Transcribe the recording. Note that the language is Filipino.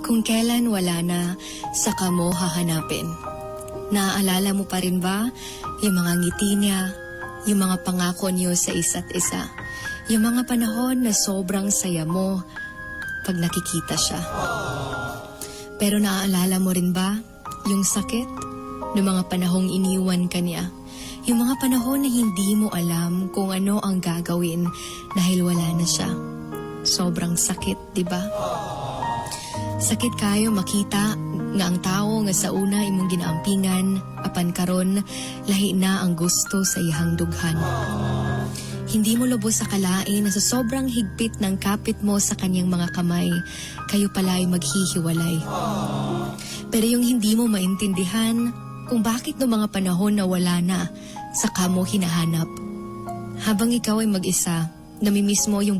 Kung kailan wala na, saka mo hahanapin. Naaalala mo pa rin ba yung mga ngiti niya, yung mga pangako niyo sa isa't isa, yung mga panahon na sobrang saya mo pag nakikita siya? Pero naaalala mo rin ba yung sakit ng mga panahong iniwan ka niya? Yung mga panahon na hindi mo alam kung ano ang gagawin dahil wala na siya. Sobrang sakit, di ba? Sakit kayo makita nga ang tao nga sa una imong ginaampingan, apan karon lahi na ang gusto sa iyang dughan. Hindi mo lubos sa kalain na sa sobrang higpit ng kapit mo sa kanyang mga kamay, kayo pala'y maghihiwalay. Pero yung hindi mo maintindihan kung bakit no mga panahon na wala na, saka mo hinahanap. Habang ikaw ay mag-isa, namimiss mo yung